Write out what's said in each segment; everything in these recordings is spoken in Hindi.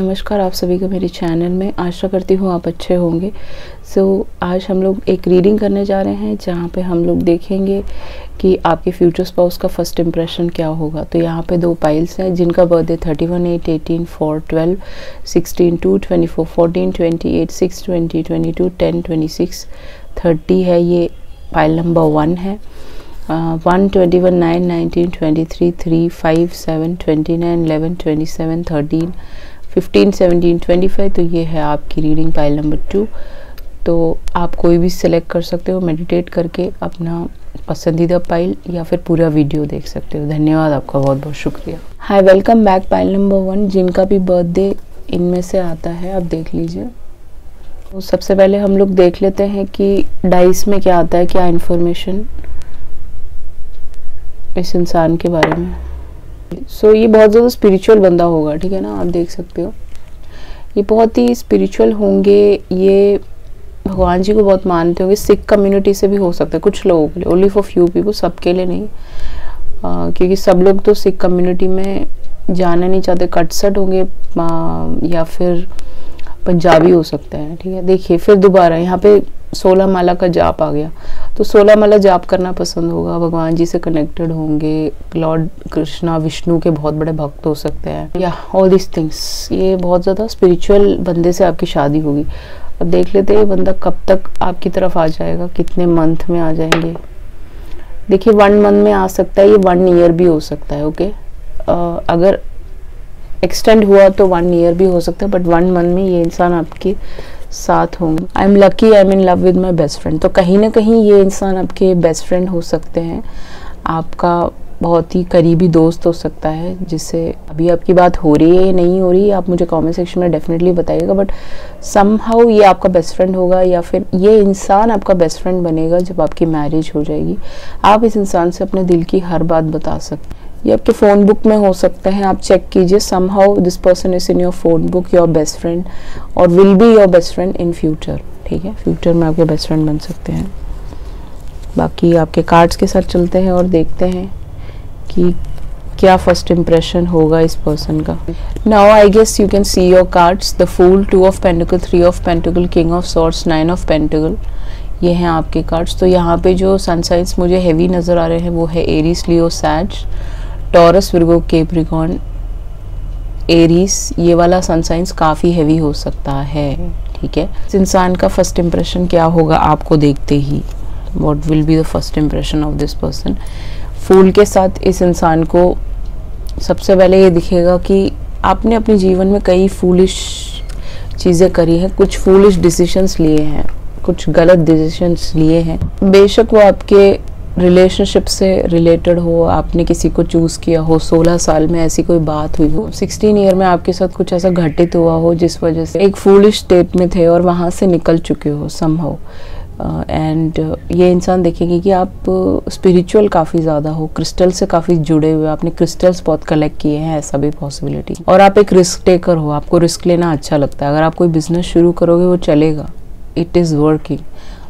नमस्कार आप सभी को मेरे चैनल में। आशा करती हूँ आप अच्छे होंगे। आज हम लोग एक रीडिंग करने जा रहे हैं जहाँ पे हम लोग देखेंगे कि आपके फ्यूचर स्पाउस का फर्स्ट इम्प्रेशन क्या होगा। तो यहाँ पे दो पाइल्स हैं जिनका बर्थडे 31/8/18/4/12/16/2/24/14/28/6/20/22/10/26 है। ये पाइल नंबर 1 है। 1 21 9 19 23 3 5 7 29 11 27 13 15 17 25। तो ये है आपकी रीडिंग पाइल नंबर 2। तो आप कोई भी सिलेक्ट कर सकते हो मेडिटेट करके अपना पसंदीदा पाइल, या फिर पूरा वीडियो देख सकते हो। धन्यवाद, आपका बहुत बहुत शुक्रिया। हाय, वेलकम बैक। पाइल नंबर 1 जिनका भी बर्थडे इनमें से आता है, आप देख लीजिए। तो सबसे पहले हम लोग देख लेते हैं कि डाइस में क्या आता है, क्या इन्फॉर्मेशन इस इंसान के बारे में। ये बहुत ज़्यादा स्पिरिचुअल बंदा होगा, ठीक है ना। आप देख सकते हो ये बहुत ही स्पिरिचुअल होंगे। ये भगवान जी को बहुत मानते होंगे। सिख कम्युनिटी से भी हो सकता है कुछ लोगों के लिए, ओनली फॉर फ्यू पीपल, सबके लिए नहीं। क्योंकि सब लोग तो सिख कम्युनिटी में जाना नहीं चाहते। कटसट होंगे या फिर पंजाबी हो सकता है, ठीक है। देखिए फिर दोबारा यहाँ पे 16 माला का जाप आ गया। तो 16 माला जाप करना पसंद होगा, भगवान जी से कनेक्टेड होंगे, लॉर्ड कृष्णा विष्णु के बहुत बड़े भक्त हो सकते हैं, या ऑल दिस थिंग्स। ये बहुत ज़्यादा स्पिरिचुअल बंदे से आपकी शादी होगी। अब देख लेते हैं ये बंदा कब तक आपकी तरफ आ जाएगा, कितने मंथ में आ जाएंगे। देखिए 1 मंथ में आ सकता है, ये 1 ईयर भी हो सकता है। ओके, अगर एक्सटेंड हुआ तो 1 ईयर भी हो सकता है, बट 1 मंथ में ये इंसान आपके साथ होंगे। आई am lucky, I am in love with my best friend. तो कहीं ना कहीं ये इंसान आपके बेस्ट फ्रेंड हो सकते हैं, आपका बहुत ही करीबी दोस्त हो सकता है, जिससे अभी आपकी बात हो रही है या नहीं हो रही है आप मुझे कमेंट सेक्शन में डेफिनेटली बताइएगा। बट समहाउ ये आपका बेस्ट फ्रेंड होगा, या फिर ये इंसान आपका बेस्ट फ्रेंड बनेगा जब आपकी मैरिज हो जाएगी। आप इस इंसान से अपने दिल की हर बात बता सकते हैं। ये आपके फ़ोन बुक में हो सकते हैं, आप चेक कीजिए। Somehow this person is in your phone book, your best friend, और will be your best friend in future, ठीक है। फ्यूचर में आपके बेस्ट फ्रेंड बन सकते हैं। बाकी आपके कार्ड्स के साथ चलते हैं और देखते हैं कि क्या फर्स्ट इम्प्रेशन होगा इस पर्सन का। Now I guess you can see your cards. The fool, 2 of pentacle, 3 of pentacle, king of swords, 9 of pentacle. ये हैं आपके कार्ड्स। तो यहाँ पे जो सन साइंस मुझे हैवी नज़र आ रहे हैं वो है एरीज, लियो, सैज, टॉरस, विर्गो, कैप्रिकॉर्न, एरीज। ये वाला सन साइंस काफ़ी हैवी हो सकता है, ठीक है। इस इंसान का फर्स्ट इम्प्रेशन क्या होगा आपको देखते ही। What will be the first impression of this person. फूल के साथ इस इंसान को सबसे पहले ये दिखेगा कि आपने अपने जीवन में कई फूलिश चीज़ें करी हैं, कुछ फूलिश डिसीजंस लिए हैं, कुछ गलत डिसीजंस लिए हैं। बेशक वो आपके रिलेशनशिप से रिलेटेड हो, आपने किसी को चूज़ किया हो, 16 साल में ऐसी कोई बात हुई हो, 16 ईयर में आपके साथ कुछ ऐसा घटित हुआ हो जिस वजह से एक फूलिश स्टेट में थे और वहाँ से निकल चुके हो समहाउ। एंड ये इंसान देखेंगे कि आप स्पिरिचुअल काफ़ी ज़्यादा हो, क्रिस्टल से काफ़ी जुड़े हुए, आपने क्रिस्टल्स बहुत कलेक्ट किए हैं, ऐसा भी पॉसिबिलिटी। और आप एक रिस्क टेकर हो, आपको रिस्क लेना अच्छा लगता है। अगर आप कोई बिजनेस शुरू करोगे वो चलेगा, इट इज़ वर्किंग,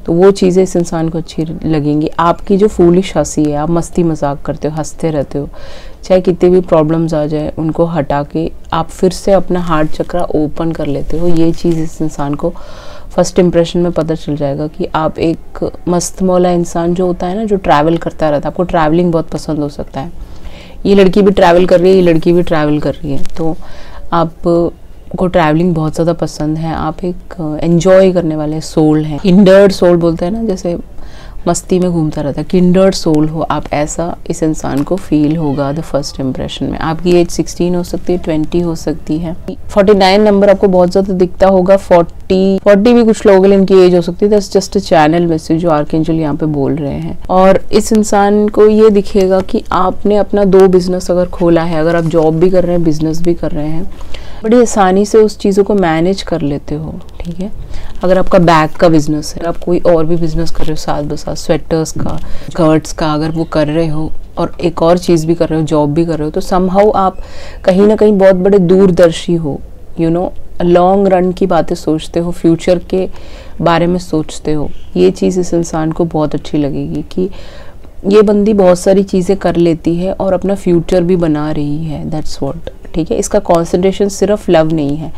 तो वो चीज़ें इस इंसान को अच्छी लगेंगी। आपकी जो फूलिश हंसी है, आप मस्ती मजाक करते हो, हंसते रहते हो, चाहे कितनी भी प्रॉब्लम्स आ जाए उनको हटा के आप फिर से अपना हार्ट चक्रा ओपन कर लेते हो। ये चीज़ इस इंसान को फर्स्ट इम्प्रेशन में पता चल जाएगा कि आप एक मस्त मौला इंसान जो होता है ना, जो ट्रैवल करता रहता है। आपको ट्रैवलिंग बहुत पसंद हो सकता है। ये लड़की भी ट्रैवल कर रही है, ये लड़की भी ट्रैवल कर रही है, तो आप को ट्रैवलिंग बहुत ज़्यादा पसंद है। आप एक एंजॉय करने वाले सोल हैं, किंडर्ड सोल बोलते हैं ना, जैसे मस्ती में घूमता रहता है, किंडर्ड सोल हो आप, ऐसा इस इंसान को फील होगा द फर्स्ट इम्प्रेशन में। आपकी एज 16 हो सकती है, 20 हो सकती है। 49 नंबर आपको बहुत ज़्यादा दिखता होगा। 40 भी कुछ लोगों के लिए इनकी एज हो सकती है। That's just a channel message जो आर्कएंजल यहाँ पे बोल रहे हैं। और इस इंसान को ये दिखेगा कि आपने अपना 2 बिजनेस अगर खोला है, अगर आप जॉब भी कर रहे हैं, बिजनेस भी कर रहे हैं, बड़ी आसानी से उस चीज़ों को मैनेज कर लेते हो, ठीक है। अगर आपका बैग का बिजनेस है, आप कोई और भी बिजनेस कर रहे हो साथ बसाथ, स्वेटर्स का, स्कर्ट्स का अगर वो कर रहे हो, और एक और चीज़ भी कर रहे हो, जॉब भी कर रहे हो, तो समहाउ आप कहीं ना कहीं बहुत बड़े दूरदर्शी हो, यू नो, लॉन्ग रन की बातें सोचते हो, फ्यूचर के बारे में सोचते हो। ये चीज़ इस इंसान को बहुत अच्छी लगेगी कि ये बंदी बहुत सारी चीज़ें कर लेती है और अपना फ्यूचर भी बना रही है। दैट्स व्हाट, ठीक है। इसका कंसंट्रेशन सिर्फ लव नहीं है,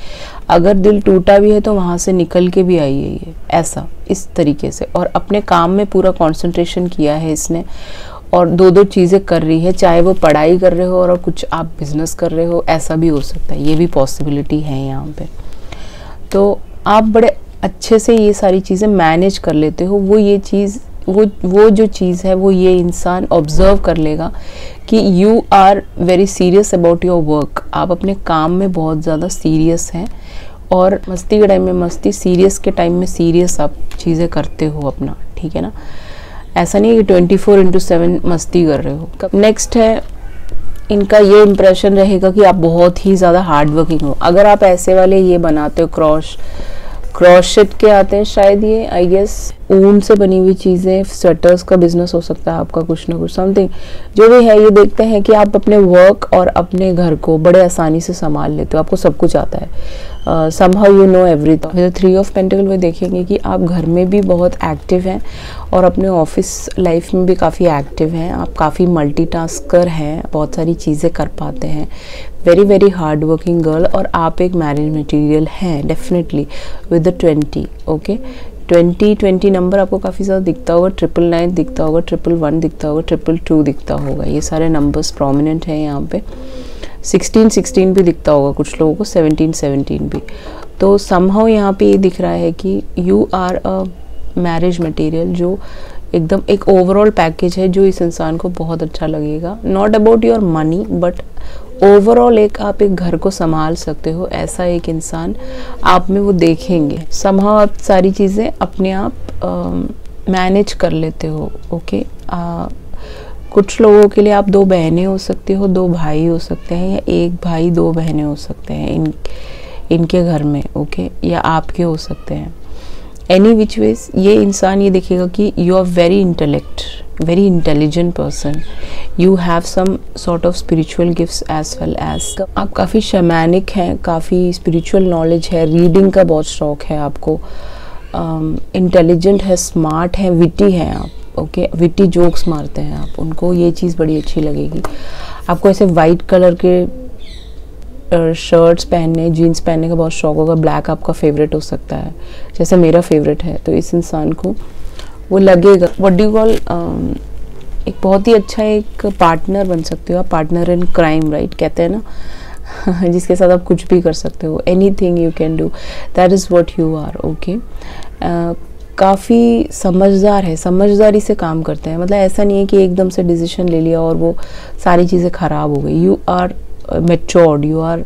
अगर दिल टूटा भी है तो वहाँ से निकल के भी आई है ये, ऐसा इस तरीके से। और अपने काम में पूरा कंसंट्रेशन किया है इसने, और दो दो चीज़ें कर रही है, चाहे वो पढ़ाई कर रहे हो और कुछ आप बिजनेस कर रहे हो, ऐसा भी हो सकता है, ये भी पॉसिबिलिटी है यहाँ पे। तो आप बड़े अच्छे से ये सारी चीज़ें मैनेज कर लेते हो। वो ये चीज़ वो जो चीज़ है वो ये इंसान ऑब्जर्व कर लेगा कि you are very serious about your work. आप अपने काम में बहुत ज़्यादा सीरियस हैं, और मस्ती के टाइम में मस्ती, सीरियस के टाइम में सीरियस आप चीज़ें करते हो अपना, ठीक है ना। ऐसा नहीं है कि 24/7 मस्ती कर रहे हो। नेक्स्ट है, इनका ये इम्प्रेशन रहेगा कि आप बहुत ही ज़्यादा हार्ड वर्किंग हो। अगर आप ऐसे वाले ये बनाते हो, क्रॉशेट के आते हैं शायद ये, आई गेस ऊन से बनी हुई चीज़ें, स्वेटर्स का बिजनेस हो सकता है आपका, कुछ ना कुछ समथिंग जो भी है। ये देखते हैं कि आप अपने वर्क और अपने घर को बड़े आसानी से संभाल लेते हो, आपको सब कुछ आता है। somehow you know everything। With 3 of pentacle वो देखेंगे कि आप घर में भी बहुत एक्टिव हैं और अपने ऑफिस लाइफ में भी काफ़ी एक्टिव हैं। आप काफ़ी मल्टीटास्कर हैं, बहुत सारी चीज़ें कर पाते हैं, very very hard working girl. और आप एक मैरिज मटेरियल हैं definitely with the 20। Okay, 20 number आपको काफ़ी ज़्यादा दिखता होगा, 999 दिखता होगा, 111 दिखता होगा, 222 दिखता होगा। ये सारे नंबर्स प्रोमिनेंट हैं यहाँ पे। 16 भी दिखता होगा कुछ लोगों को, 17 भी। तो समहाउ यहाँ पे ये दिख रहा है कि you are a marriage material, जो एकदम एक ओवरऑल पैकेज है जो इस इंसान को बहुत अच्छा लगेगा। Not about your money but overall आप एक घर को संभाल सकते हो, ऐसा एक इंसान आप में वो देखेंगे। समहाउ आप सारी चीज़ें अपने आप मैनेज कर लेते हो। ओके, कुछ लोगों के लिए आप 2 बहनें हो सकती हो, 2 भाई हो सकते हैं, या 1 भाई 2 बहनें हो सकते हैं इनके घर में। ओके, या आपके हो सकते हैं। एनी विच वेज ये इंसान ये देखेगा कि you are very intelligent person, you have some sort of spiritual gifts as well as आप काफ़ी शैमानिक हैं, काफ़ी स्पिरिचुअल नॉलेज है, रीडिंग का बहुत शौक है आपको, इंटेलिजेंट है, स्मार्ट है, विटी हैं आप। ओके, विटी जोक्स मारते हैं आप, उनको ये चीज़ बड़ी अच्छी लगेगी। आपको ऐसे वाइट कलर के शर्ट्स पहनने, जीन्स पहनने का बहुत शौक होगा, ब्लैक आपका फेवरेट हो सकता है, जैसे मेरा फेवरेट है। तो इस इंसान को वो लगेगा, व्हाट डू यू कॉल, एक बहुत ही अच्छा एक पार्टनर बन सकते हो आप, पार्टनर इन क्राइम, राइट कहते हैं ना जिसके साथ आप कुछ भी कर सकते हो, anything you can do, that is what you are. Okay, काफ़ी समझदार है, समझदारी से काम करते हैं, मतलब ऐसा नहीं है कि एकदम से डिसीजन ले लिया और वो सारी चीज़ें ख़राब हो गई। You are matured, you are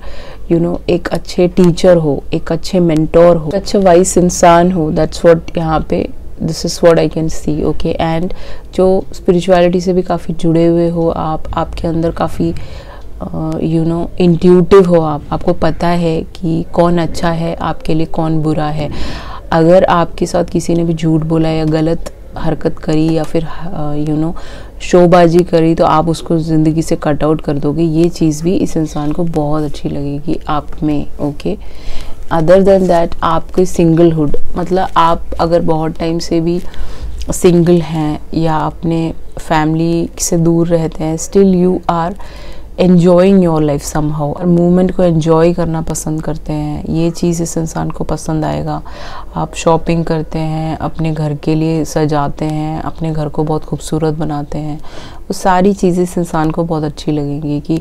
एक अच्छे टीचर हो, एक अच्छे मेंटोर हो, अच्छे वाइस इंसान हो, दैट्स व्हाट यहाँ पे, this is what I can C. Okay, and जो स्पिरिचुअलिटी से भी काफ़ी जुड़े हुए हो आप, आपके अंदर काफ़ी इंट्यूटिव हो आपको पता है कि कौन अच्छा है आपके लिए, कौन बुरा है। अगर आपके साथ किसी ने भी झूठ बोला या गलत हरकत करी या फिर शोबाजी करी, तो आप उसको ज़िंदगी से कट आउट कर दोगे। ये चीज़ भी इस इंसान को बहुत अच्छी लगेगी आप में। ओके, अदर देन दैट आपकी सिंगलहुड, मतलब आप अगर बहुत टाइम से भी सिंगल हैं या अपने फैमिली से दूर रहते हैं, still you are enjoying your life somehow, और मूवमेंट को एन्जॉय करना पसंद करते हैं। ये चीज़ इस इंसान को पसंद आएगा। आप शॉपिंग करते हैं, अपने घर के लिए सजाते हैं, अपने घर को बहुत खूबसूरत बनाते हैं, वो सारी चीज़ें इस इंसान को बहुत अच्छी लगेंगी कि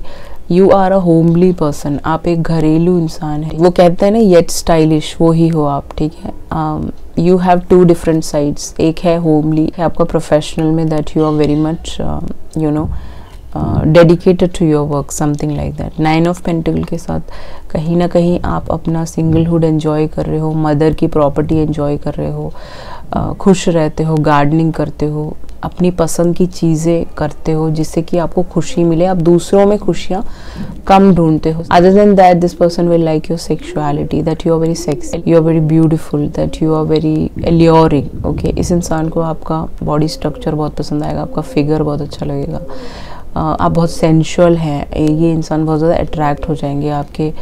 you are a homely person, आप एक घरेलू इंसान है। वो कहते हैं ना येट स्टाइलिश, वो ही हो आप, ठीक है। यू हैव 2 डिफरेंट साइड्स, एक है होमली, है आपका प्रोफेशनल में, that you are very much dedicated to your work, something like that. 9 of pentacle के साथ कहीं ना कहीं आप अपना सिंगलहुड एंजॉय कर रहे हो, मदर की प्रॉपर्टी एंजॉय कर रहे हो, खुश रहते हो, गार्डनिंग करते हो, अपनी पसंद की चीज़ें करते हो जिससे कि आपको खुशी मिले। आप दूसरों में खुशियाँ कम ढूंढते हो। Other than that this person will like your sexuality, that you are very sexy, you are very beautiful, that you are very alluring. Okay, इस इंसान को आपका बॉडी स्ट्रक्चर बहुत पसंद आएगा, आपका फिगर बहुत अच्छा लगेगा, आप बहुत सेंशुअल हैं, ये इंसान बहुत ज़्यादा अट्रैक्ट हो जाएंगे आपके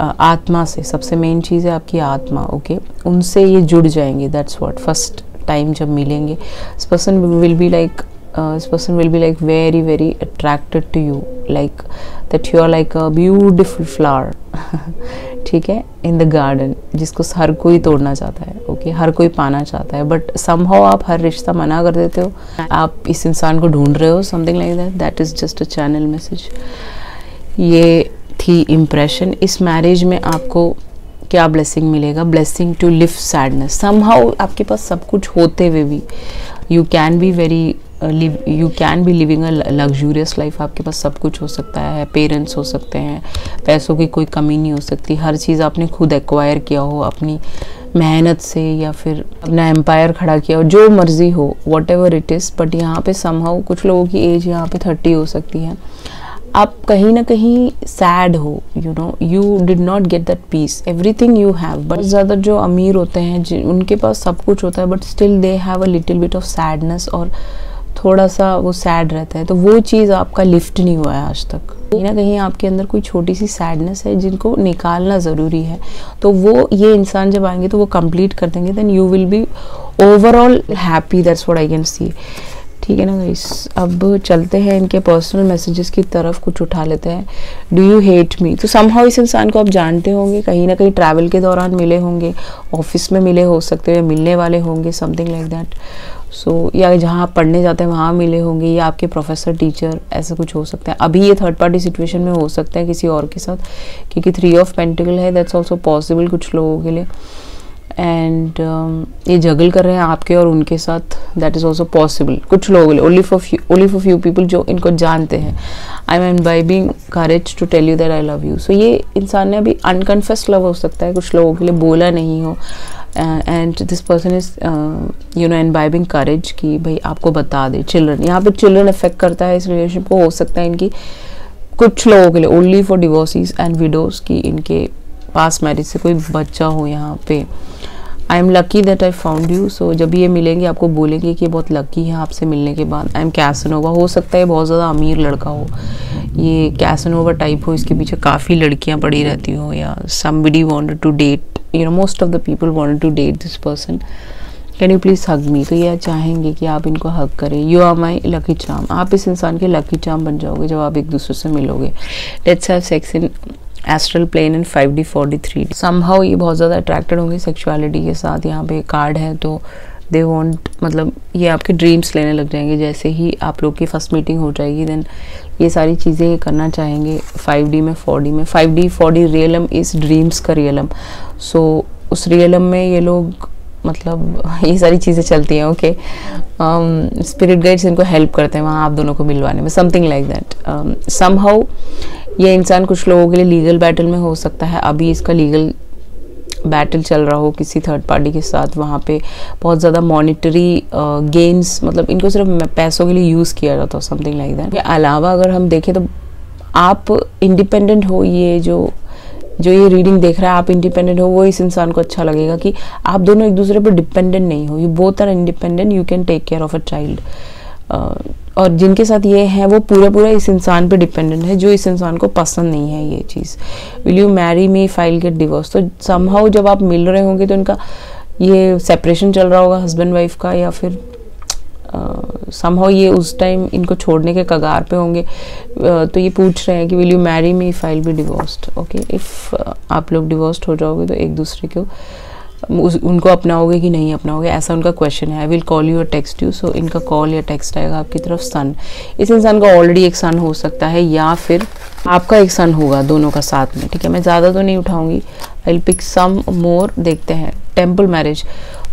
आत्मा से। सबसे मेन चीज़ है आपकी आत्मा। ओके, उनसे ये जुड़ जाएंगे, दैट्स व्हाट। फर्स्ट टाइम जब मिलेंगे, this person will be like very very attracted to you, like that you are like a beautiful flower, ठीक है, इन द गार्डन, जिसको हर कोई तोड़ना चाहता है, ओके, हर कोई पाना चाहता है, बट समहाउ आप हर रिश्ता मना कर देते हो, आप इस इंसान को ढूंढ रहे हो, something like that, that is just a channel message. ये थी इम्प्रेशन। इस मैरिज में आपको क्या ब्लेसिंग मिलेगा? Blessing to live sadness. Somehow आपके पास सब कुछ होते हुए भी you can be living a luxurious life. आपके पास सब कुछ हो सकता है, पेरेंट्स हो सकते हैं, पैसों की कोई कमी नहीं हो सकती, हर चीज़ आपने खुद एक्वायर किया हो अपनी मेहनत से, या फिर अपना एम्पायर खड़ा किया हो, जो मर्जी हो, what ever it is. But यहाँ पे समहाउ कुछ लोगों की एज यहाँ पे 30 हो सकती है। आप कहीं ना कहीं सैड हो, you know, you did not get that peace, everything you have. But ज़्यादा जो अमीर होते हैं उनके पास सब कुछ होता है, but still they have a little bit of sadness, और थोड़ा सा वो सैड रहता है। तो वो चीज़ आपका लिफ्ट नहीं हुआ है आज तक। कहीं ना कहीं आपके अंदर कोई छोटी सी सैडनेस है जिनको निकालना ज़रूरी है। तो वो ये इंसान जब आएंगे तो वो कंप्लीट कर देंगे, then you will be overall happy, that's what I can see. ठीक है ना गाइस, अब चलते हैं इनके पर्सनल मैसेजेस की तरफ, कुछ उठा लेते हैं। Do you hate me? तो समहाउ इस इंसान को आप जानते होंगे, कहीं ना कहीं ट्रैवल के दौरान मिले होंगे, ऑफिस में मिले हो सकते हैं, मिलने वाले होंगे, समथिंग लाइक दैट। सो या जहाँ आप पढ़ने जाते हैं वहाँ मिले होंगे, या आपके प्रोफेसर टीचर, ऐसा कुछ हो सकता है। अभी ये थर्ड पार्टी सिचुएशन में हो सकता है किसी और के साथ, क्योंकि 3 ऑफ पेंटिकल है, दैट्स ऑल्सो पॉसिबल कुछ लोगों के लिए। एंड ये जगल कर रहे हैं आपके और उनके साथ, दैट इज़ ऑल्सो पॉसिबल कुछ लोगों के लिए, ओनली फॉर फ्यू पीपल जो इनको जानते हैं। I am imbibing courage to tell you that I love you. So ये इंसान ने अभी अनकन्फेस्ड लव हो सकता है, कुछ लोगों के लिए बोला नहीं हो, and this person is you know imbibing courage कि भाई आपको बता दे। चिल्ड्रन, यहाँ पे चिल्ड्रन इफेक्ट करता है इस रिलेशनशिप को, हो सकता है इनकी कुछ लोगों के लिए ओनली फॉर डिवोर्सीज एंड विडोज की इनके पास मैरिज से कोई बच्चा हो यहाँ पे। I am lucky that I found you. So जब ये मिलेंगे आपको बोलेंगे कि ये बहुत लकी है आपसे मिलने के बाद। आई एम कैसनोवा, हो सकता है बहुत ज़्यादा अमीर लड़का हो, ये कैसनोवा टाइप हो, इसके पीछे काफ़ी लड़कियाँ पड़ी रहती हो, या somebody wanted to date, you know, most of the people wanted to date this person. Can you please hug me? तो ये चाहेंगे कि आप इनको हग करें। You are my lucky charm, आप इस इंसान के लकी चार्म बन जाओगे जब आप एक दूसरे से मिलोगे। Let's have sex in astral plane in 5D 4D 3D। Somehow ये बहुत ज़्यादा अट्रैक्टेड होंगे सेक्सुअलिटी के साथ। यहाँ पे कार्ड है तो दे वांट, मतलब ये आपके ड्रीम्स लेने लग जाएंगे जैसे ही आप लोग की फर्स्ट मीटिंग हो जाएगी। देन ये सारी चीज़ें ये करना चाहेंगे 5D में 4D में। 5D 4D रियलम इस ड्रीम्स का रियलम। सो उस रियलम में ये लोग, मतलब ये सारी चीज़ें चलती हैं, ओके। स्पिरिट गाइड्स इनको हेल्प करते हैं वहाँ आप दोनों को मिलवाने में, समथिंग लाइक दैट। समहाउ ये इंसान कुछ लोगों के लिए लीगल बैटल में हो सकता है। अभी इसका लीगल बैटल चल रहा हो किसी थर्ड पार्टी के साथ, वहाँ पे बहुत ज़्यादा मॉनिटरी गेन्स, मतलब इनको सिर्फ पैसों के लिए यूज़ किया जाता है, समथिंग लाइक दैट। के अलावा अगर हम देखें तो आप इंडिपेंडेंट हो, ये जो ये रीडिंग देख रहा है आप इंडिपेंडेंट हो, वो इस इंसान को अच्छा लगेगा कि आप दोनों एक दूसरे पर डिपेंडेंट नहीं हो। You both are independent, you can take care of a child. और जिनके साथ ये है वो पूरा इस इंसान पे डिपेंडेंट है, जो इस इंसान को पसंद नहीं है ये चीज़। Will you marry me, file get divorce. तो समहाउ जब आप मिल रहे होंगे तो इनका ये सेपरेशन चल रहा होगा हस्बैंड वाइफ का, या फिर समहाउ ये उस टाइम इनको छोड़ने के कगार पे होंगे। तो ये पूछ रहे हैं कि will you marry me, file be divorced. Okay, if आप लोग डिवोर्स्ड हो जाओगे तो एक दूसरे को उनको अपनाओगे कि नहीं अपनाओगे, ऐसा उनका क्वेश्चन है। आई विल कॉल यू और टेक्स्ट यू। सो इनका कॉल या टेक्स्ट आएगा आपकी तरफ। सन, इस इंसान का ऑलरेडी एक सन हो सकता है, या फिर आपका एक सन होगा दोनों का साथ में। ठीक है, मैं ज़्यादा तो नहीं उठाऊंगी, आई विल पिक सम मोर। देखते हैं टेम्पल मैरिज।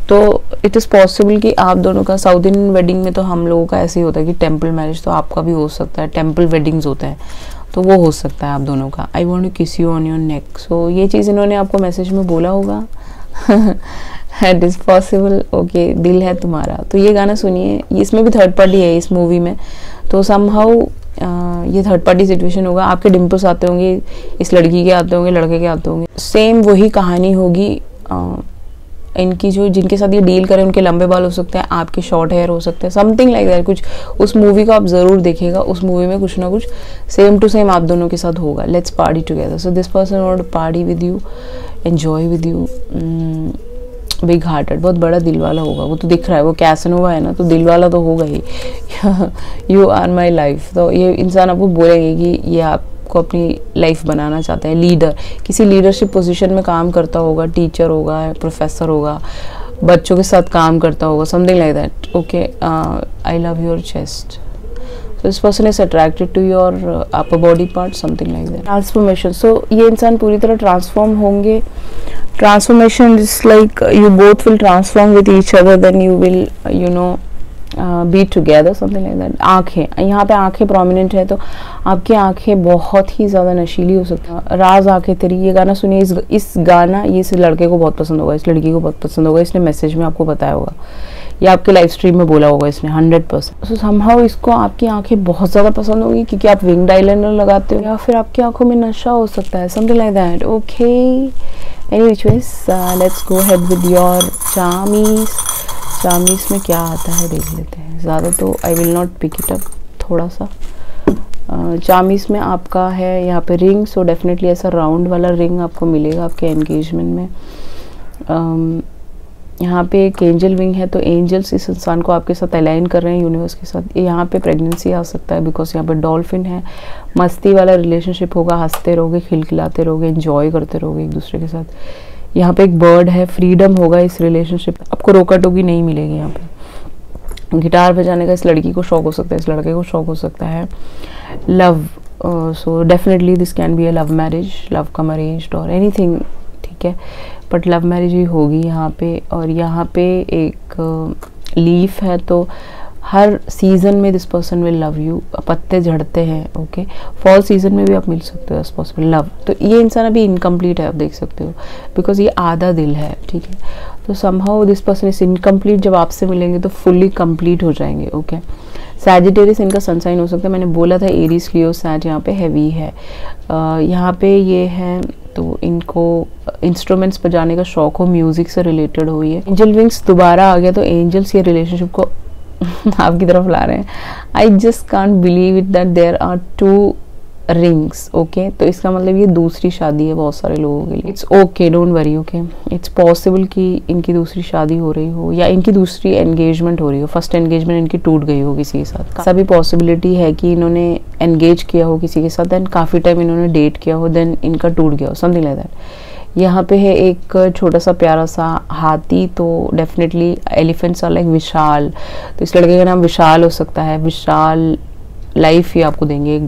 तो इट इज़ पॉसिबल कि आप दोनों का, साउथ इंडियन वेडिंग में तो हम लोगों का ऐसे ही होता है कि टेम्पल मैरिज, तो आपका भी हो सकता है। टेम्पल वेडिंग्स होते हैं तो वो हो सकता है आप दोनों का। आई वॉन्ट टू किस यू ऑन योर नेक। सो ये चीज़ इन्होंने आपको मैसेज में बोला होगा। It is possible, okay. दिल है तुम्हारा, तो ये गाना सुनिए। इसमें भी थर्ड पार्टी है इस मूवी में, तो समहाउ ये थर्ड पार्टी सिचुएशन होगा। आपके डिम्पल्स आते होंगे, इस लड़की के आते होंगे, लड़के के आते होंगे। सेम वही कहानी होगी। इनकी जो, जिनके साथ ये डील करें उनके लंबे बाल हो सकते हैं, आपके शॉर्ट हेयर हो सकते हैं, समथिंग लाइक दैट। कुछ उस मूवी को आप ज़रूर देखिएगा, उस मूवी में कुछ ना कुछ सेम टू सेम आप दोनों के साथ होगा। Let's party together. So this person want to party with you, enjoy with you, big hearted, बहुत बड़ा दिल वाला होगा, वो तो दिख रहा है, वो कैसनोवा है ना, तो दिल वाला तो होगा ही। यू आर माई लाइफ, तो ये इंसान आपको बोलेंगे कि ये आपको अपनी लाइफ बनाना चाहते हैं। लीडर, किसी लीडरशिप पोजीशन में काम करता होगा, टीचर होगा, प्रोफेसर होगा, बच्चों के साथ काम करता होगा, something like that. Okay, I love your chest, so this person is attracted to your upper body part, something like that. Transformation, so ये इंसान पूरी तरह ट्रांसफॉर्म होंगे। Transformation is like you both will transform with each other, then you will be together, something like that. आंखें, यहाँ पे आंखें प्रोमिनेंट है, तो आपकी आंखें बहुत ही ज़्यादा नशीली हो सकती हैं। राज आंखें तेरी, ये गाना सुनिए, इस गाना ये इस लड़के को बहुत पसंद होगा, इस लड़की को बहुत पसंद होगा, इसने मैसेज में आपको बताया होगा या आपके लाइव स्ट्रीम में बोला होगा इसने 100%। सो समहाउ इसको आपकी आंखें बहुत ज़्यादा पसंद होगी, क्योंकि आप विंग्ड आईलाइनर लगाते हो, या फिर आपकी आंखों में नशा हो सकता है, something like that. Okay, any which ways, let's go ahead with your चामीज। चामीज में क्या आता है देख लेते हैं। ज़्यादा तो I will not pick it up, थोड़ा सा। चामीज में आपका है यहाँ पे रिंग, सो डेफिनेटली ऐसा राउंड वाला रिंग आपको मिलेगा आपके एंगेजमेंट में। यहाँ पे एक एंजल विंग है, तो एंजल्स इस इंसान को आपके साथ अलाइन कर रहे हैं यूनिवर्स के साथ। यहाँ पे प्रेगनेंसी आ सकता है, बिकॉज यहाँ पे डॉल्फिन है। मस्ती वाला रिलेशनशिप होगा, हंसते रहोगे, खिलखिलाते रहोगे, एंजॉय करते रहोगे एक दूसरे के साथ। यहाँ पे एक बर्ड है, फ्रीडम होगा इस रिलेशनशिप, आपको रोका टोकी नहीं मिलेगी। यहाँ पे गिटार बजाने का इस लड़की को शौक हो सकता है, इस लड़के को शौक हो सकता है। Love, so definitely this can be a love marriage, love come arranged और एनीथिंग, ठीक है, बट लव मैरिज ही होगी यहाँ पे। और यहाँ पे एक लीफ है, तो हर सीजन में this person will love you. पत्ते झड़ते हैं, ओके, फॉल सीजन में भी आप मिल सकते हो, पॉसिबल लव। तो ये इंसान अभी इनकम्प्लीट है, आप देख सकते हो, बिकॉज ये आधा दिल है, ठीक है। तो somehow this person is incomplete, जब आपसे मिलेंगे तो फुल्ली कंप्लीट हो जाएंगे। ओके, सैजिटेरियस इनका सनसाइन हो सकता है, मैंने बोला था एरीज, लियो, सैज यहाँ पे हैवी है। यहाँ पे ये है, तो इनको इंस्ट्रूमेंट्स बजाने का शौक हो, म्यूजिक से रिलेटेड हो। ये एंजल विंग्स दोबारा आ गया, तो एंजल्स ये रिलेशनशिप को आपकी तरफ ला रहे हैं। I just can't believe it that there are 2 rings. Okay, तो इसका मतलब ये दूसरी शादी है बहुत सारे लोगों के लिए। It's okay, don't worry. Okay, it's possible कि इनकी दूसरी शादी हो रही हो, या इनकी दूसरी एंगेजमेंट हो रही हो। फर्स्ट एंगेजमेंट इनकी टूट गई हो किसी के साथ। ऐसा भी पॉसिबिलिटी है कि इन्होंने एंगेज किया हो किसी के साथ, देन काफ़ी टाइम इन्होंने डेट किया हो, देन इनका टूट गया हो, समथिंग लाइक दैट। यहाँ पे है एक छोटा सा प्यारा सा हाथी, तो डेफिनेटली एलिफेंट्स आर लाइक विशाल, तो इस लड़के का नाम विशाल हो सकता है। विशाल लाइफ ही आपको देंगे,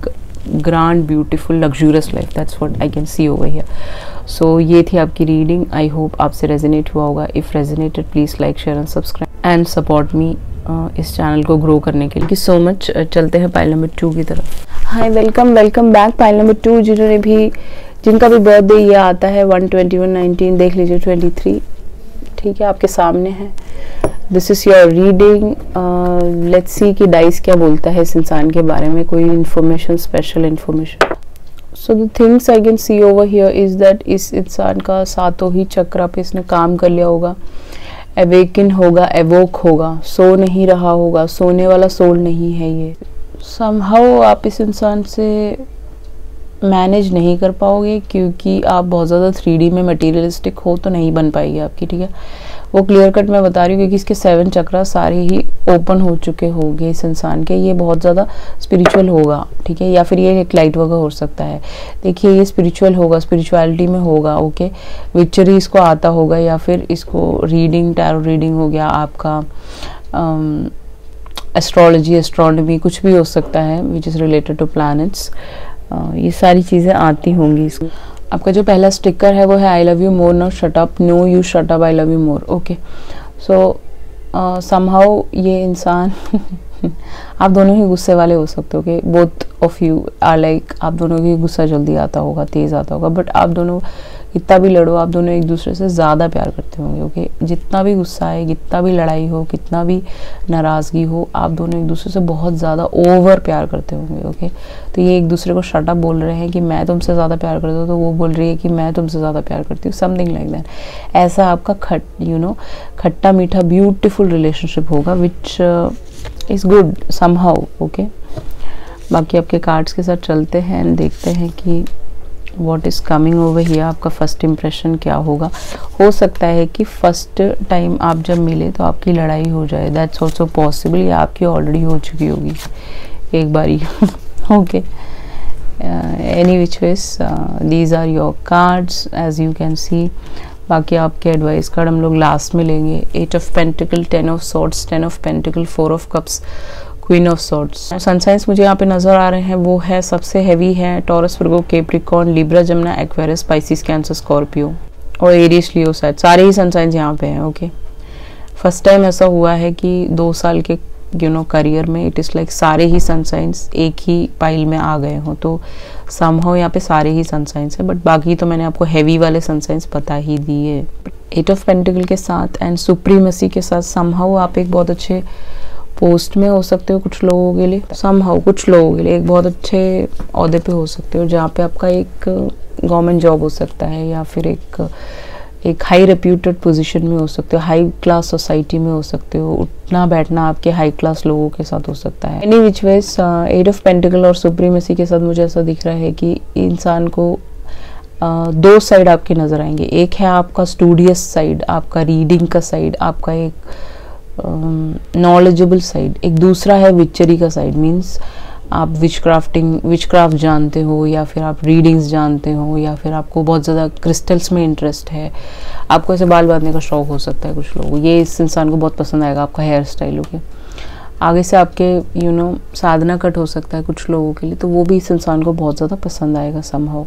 grand beautiful luxurious life, that's what I can see over here. So ये थी आपकी रीडिंग, आई होप आपसे रेजोनेट हुआ होगा। If resonated please like, share and subscribe and support me इस चैनल को ग्रो करने के लिए। Thank you so much. चलते हैं पाइल नंबर 2 की तरफ। Hi, welcome back pile number 2। जिन्होंने भी, जिनका भी बर्थडे ये आता है 1/21/19, देख लीजिए 23, ठीक है, आपके सामने है। This is your reading. Let's see कि डाइस क्या बोलता है इस इंसान के बारे में, कोई information, special information. So the things I can see over here is that इस इंसान का सातों ही चक्र पे इसने काम कर लिया होगा, अवेकन होगा, एवोक होगा, सो नहीं रहा होगा, सोने वाला सोल नहीं है ये। समहाउ आप इस इंसान से मैनेज नहीं कर पाओगे, क्योंकि आप बहुत ज़्यादा 3D में मटेरियलिस्टिक हो तो नहीं बन पाएगी आपकी, ठीक है। वो क्लियर कट मैं बता रही हूँ, क्योंकि इसके 7 चक्रा सारे ही ओपन हो चुके होंगे इस इंसान के। ये बहुत ज़्यादा स्पिरिचुअल होगा, ठीक है, या फिर ये एक लाइट वर्कर हो सकता है। देखिए, ये स्पिरिचुअल होगा, स्पिरिचुअलिटी में होगा, ओके। विक्चरी इसको आता होगा, या फिर इसको रीडिंग, टैरो रीडिंग हो गया आपका, एस्ट्रोलॉजी, एस्ट्रोनॉमी, कुछ भी हो सकता है विच इज़ रिलेटेड टू प्लैनेट्स। ये सारी चीज़ें आती होंगी इसको। आपका जो पहला स्टिकर है वो है I love you more, no shut up, no you shut up, I love you more. Okay, so somehow ये इंसान आप दोनों ही गुस्से वाले हो सकते हो, कि both of you are like, आप दोनों की गुस्सा जल्दी आता होगा, तेज़ आता होगा, बट आप दोनों कितना भी लड़ो, आप दोनों एक दूसरे से ज़्यादा प्यार करते होंगे। ओके, जितना भी गुस्सा है, कितना भी लड़ाई हो, कितना भी नाराज़गी हो, आप दोनों एक दूसरे से बहुत ज़्यादा ओवर प्यार करते होंगे। ओके, तो ये एक दूसरे को शट अप बोल रहे हैं कि मैं तुमसे ज़्यादा प्यार करती हूँ, तो वो बोल रही है कि मैं तुमसे ज़्यादा प्यार करती हूँ, समथिंग लाइक दैट। ऐसा आपका खट्टा मीठा ब्यूटीफुल रिलेशनशिप होगा, which is good somehow. Okay, बाकी आपके कार्ड्स के साथ चलते हैं एंड देखते हैं कि what is coming over here, आपका फर्स्ट इम्प्रेशन क्या होगा। हो सकता है कि फर्स्ट टाइम आप जब मिले तो आपकी लड़ाई हो जाए, दैट्स ऑल्सो पॉसिबल, या आपकी ऑलरेडी हो चुकी होगी एक बारी। Okay, any which ways these are your cards as you can see. बाकी आपके एडवाइस कार्ड हम लोग लास्ट में लेंगे। 8 of pentacles, 10 of swords, 10 of pentacles, 4 of cups, queen of swords. Sun signs मुझे यहाँ पे नजर आ रहे हैं, वो है सबसे हैवी है Taurus, Virgo, Capricorn, Libra, Gemini, Aquarius, Pisces, Cancer, Scorpio और एरियस, लियो, शायद सारे ही सनसाइंस यहाँ पे हैं। ओके, फर्स्ट टाइम ऐसा हुआ है कि 2 साल के करियर में इट इज़ लाइक सारे ही सनसाइंस एक ही पाइल में आ गए हों, तो समहाउ यहाँ पे सारे ही सनसाइंस है, बट बाकी तो मैंने आपको हैवी वाले सनसाइंस बता ही दिए। 8 ऑफ पेंटिकल के साथ एंड सुप्रीमेसी के साथ समहाउ आप एक बहुत अच्छे पोस्ट में हो सकते हो, कुछ लोगों के लिए समहाउ, कुछ लोगों के लिए एक बहुत अच्छे ओहदे पे हो सकते हो, जहाँ पे आपका एक गवर्नमेंट जॉब हो सकता है, या फिर एक हाई रेप्यूटेड पोजीशन में हो सकते हो, हाई क्लास सोसाइटी में हो सकते हो, उठना बैठना आपके हाई क्लास लोगों के साथ हो सकता है। Any which veg 8 of pentacle और सुप्रीमेसी के साथ मुझे ऐसा दिख रहा है कि इंसान को 2 साइड आपके नजर आएंगे। एक है आपका स्टूडियस साइड, आपका रीडिंग का साइड, आपका एक नॉलेजेबल साइड, एक दूसरा है विचरी का साइड, मीन्स आप विचक्राफ्ट जानते हो, या फिर आप रीडिंग्स जानते हो, या फिर आपको बहुत ज़्यादा क्रिस्टल्स में इंटरेस्ट है, आपको ऐसे बाल बांधने का शौक हो सकता है कुछ लोगों को, ये इस इंसान को बहुत पसंद आएगा आपका हेयर स्टाइल। ओके, आगे से आपके साधना कट हो सकता है कुछ लोगों के लिए, तो वो भी इस इंसान को बहुत ज़्यादा पसंद आएगा समहाउ।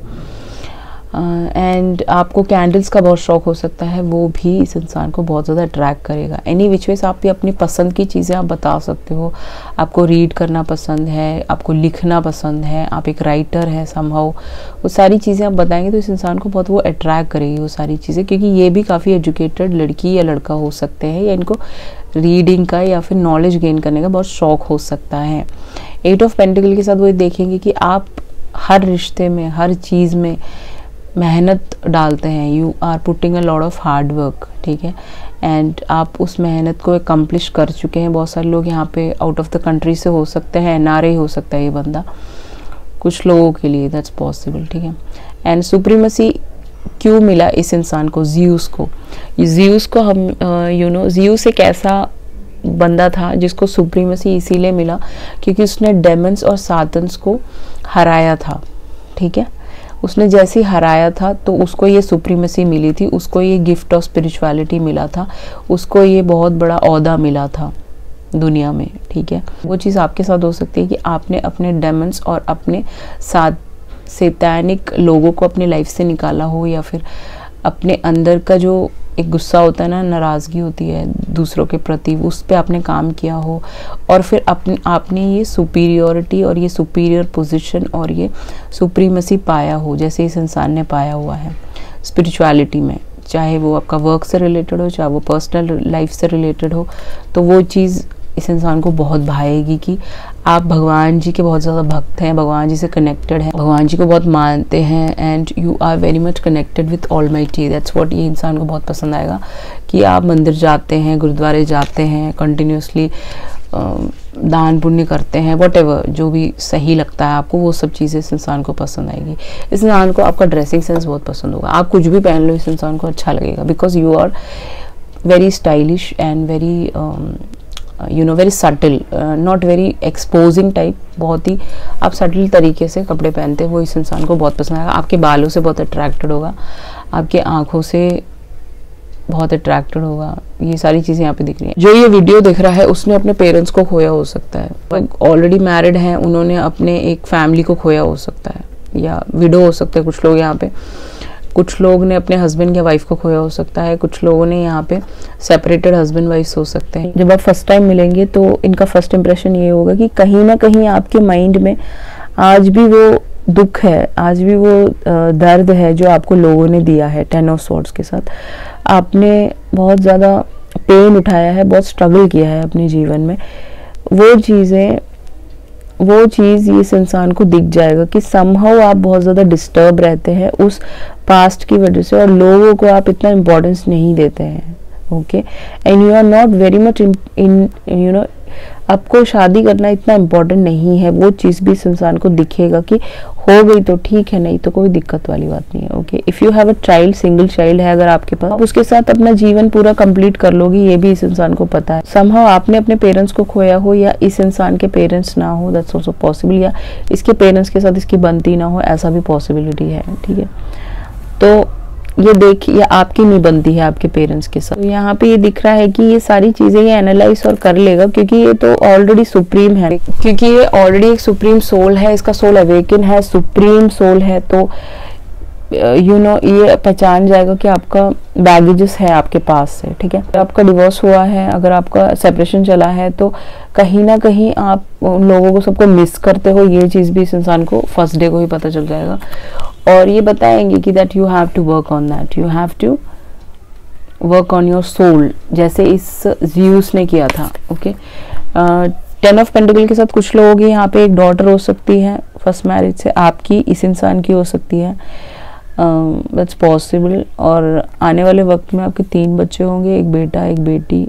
एंड आपको कैंडल्स का बहुत शौक हो सकता है, वो भी इस इंसान को बहुत ज़्यादा अट्रैक्ट करेगा। एनी विच वेज आप भी अपनी पसंद की चीज़ें आप बता सकते हो, आपको रीड करना पसंद है, आपको लिखना पसंद है, आप एक राइटर है समहाउ, वो सारी चीज़ें आप बताएंगे तो इस इंसान को बहुत वो अट्रैक्ट करेगी वो सारी चीज़ें, क्योंकि ये भी काफ़ी एजुकेटेड लड़की या लड़का हो सकते हैं, या इनको रीडिंग का या फिर नॉलेज गेन करने का बहुत शौक हो सकता है। 8 ऑफ पेंटिकल के साथ वो देखेंगे कि आप हर रिश्ते में, हर चीज़ में मेहनत डालते हैं, you are putting a lot of hard work, ठीक है, एंड आप उस मेहनत को एकम्प्लिश कर चुके हैं। बहुत सारे लोग यहाँ पे आउट ऑफ द कंट्री से हो सकते हैं, एनआरआई हो सकता है ये बंदा कुछ लोगों के लिए, दैट्स पॉसिबल, ठीक है। एंड सुप्रीमेसी क्यों मिला इस इंसान को, ज़्यूस को, ज़्यूस को हम ज़्यूस एक ऐसा बंदा था जिसको सुप्रीमेसी इसीलिए मिला क्योंकि उसने डेमन्स और सातन्स को हराया था, ठीक है। उसने जैसे ही हराया था तो उसको ये सुप्रीमेसी मिली थी, उसको ये गिफ्ट ऑफ स्पिरिचुअलिटी मिला था, उसको ये बहुत बड़ा ओहदा मिला था दुनिया में, ठीक है। वो चीज़ आपके साथ हो सकती है कि आपने अपने डेमन्स और अपने सैतानिक लोगों को अपनी लाइफ से निकाला हो, या फिर अपने अंदर का जो एक गुस्सा होता है ना, नाराज़गी होती है दूसरों के प्रति, उस पर आपने काम किया हो, और फिर आपने ये सुपीरियरिटी और ये सुपीरियर पोजीशन और ये सुप्रीमेसी पाया हो, जैसे इस इंसान ने पाया हुआ है स्पिरिचुअलिटी में, चाहे वो आपका वर्क से रिलेटेड हो, चाहे वो पर्सनल लाइफ से रिलेटेड हो, तो वो चीज़ इस इंसान को बहुत भाएगी कि आप भगवान जी के बहुत ज़्यादा भक्त हैं, भगवान जी से कनेक्टेड हैं, भगवान जी को बहुत मानते हैं, and you are very much connected with almighty, that's what ये इंसान को बहुत पसंद आएगा कि आप मंदिर जाते हैं, गुरुद्वारे जाते हैं, कंटिन्यूसली दान पुण्य करते हैं, व्हाटएवर जो भी सही लगता है आपको, वो सब चीज़ें इस इंसान को पसंद आएगी। इस इंसान को आपका ड्रेसिंग सेंस बहुत पसंद होगा, आप कुछ भी पहन लो इस इंसान को अच्छा लगेगा, because you are very stylish and very very subtle, not very exposing type, बहुत ही आप सटल तरीके से कपड़े पहनते हैं, वो इस इंसान को बहुत पसंद आएगा। आपके बालों से बहुत अट्रैक्टेड होगा, आपके आँखों से बहुत अट्रैक्टेड होगा, ये सारी चीज़ें यहाँ पे दिख रही हैं। जो ये वीडियो देख रहा है उसने अपने पेरेंट्स को खोया हो सकता है, ऑलरेडी मैरिड हैं, उन्होंने अपने एक फैमिली को खोया हो सकता है, या विडो हो सकते हैं कुछ लोग यहाँ पे, कुछ लोग ने अपने हस्बैंड या वाइफ को खोया हो सकता है, कुछ लोगों ने यहाँ पे सेपरेटेड हस्बैंड वाइफ हो सकते हैं। जब आप फर्स्ट टाइम मिलेंगे तो इनका फर्स्ट इंप्रेशन ये होगा कि कहीं ना कहीं आपके माइंड में आज भी वो दुख है, आज भी वो दर्द है जो आपको लोगों ने दिया है। 10 ऑफ स्वॉर्ड्स के साथ आपने बहुत ज़्यादा पेन उठाया है, बहुत स्ट्रगल किया है अपने जीवन में, वो चीज़ इस इंसान को दिख जाएगा कि समहाउ आप बहुत ज़्यादा डिस्टर्ब रहते हैं उस पास्ट की वजह से, और लोगों को आप इतना इम्पोर्टेंस नहीं देते हैं, okay, and you are not very much in आपको शादी करना इतना इम्पोर्टेंट नहीं है, वो चीज़ भी इस इंसान को दिखेगा कि हो गई तो ठीक है, नहीं तो कोई दिक्कत वाली बात नहीं है। Okay, if you have a child, single child है अगर आपके पास, आप उसके साथ अपना जीवन पूरा कंप्लीट कर लोगी, ये भी इस इंसान को पता है। समहाउ आपने अपने पेरेंट्स को खोया हो या इस इंसान के पेरेंट्स ना हो, दैट्स ऑल्सो पॉसिबल, या इसके पेरेंट्स के साथ इसकी बनती ना हो, ऐसा भी पॉसिबिलिटी है। ठीक है, तो ये देखिए, ये आपकी नहीं बनती है आपके पेरेंट्स के साथ। तो यहाँ पे ये दिख रहा है कि ये सारी चीजें ये एनालाइज और कर लेगा, क्योंकि ये तो ऑलरेडी सुप्रीम है, क्योंकि ये ऑलरेडी एक सुप्रीम सोल है, इसका सोल अवेकन है, सुप्रीम सोल है। तो यू नो ये पहचान जाएगा कि आपका बैगेजेस है आपके पास से। ठीक है, अगर आपका डिवोर्स हुआ है, अगर आपका सेपरेशन चला है, तो कहीं ना कहीं आप उन लोगों को सबको मिस करते हो, ये चीज़ भी इस इंसान को फर्स्ट डे को ही पता चल जाएगा। और ये बताएंगे कि that you have to work on that, you have to work on your soul, जैसे इस ज़्यूस ने किया था। ओके, 10 ऑफ पेंटिकल के साथ कुछ लोगों की यहाँ पे एक डॉटर हो सकती है फर्स्ट मैरिज से, आपकी इस इंसान की हो सकती है, दैट्स पॉसिबल। और आने वाले वक्त में आपके 3 बच्चे होंगे, एक बेटा एक बेटी,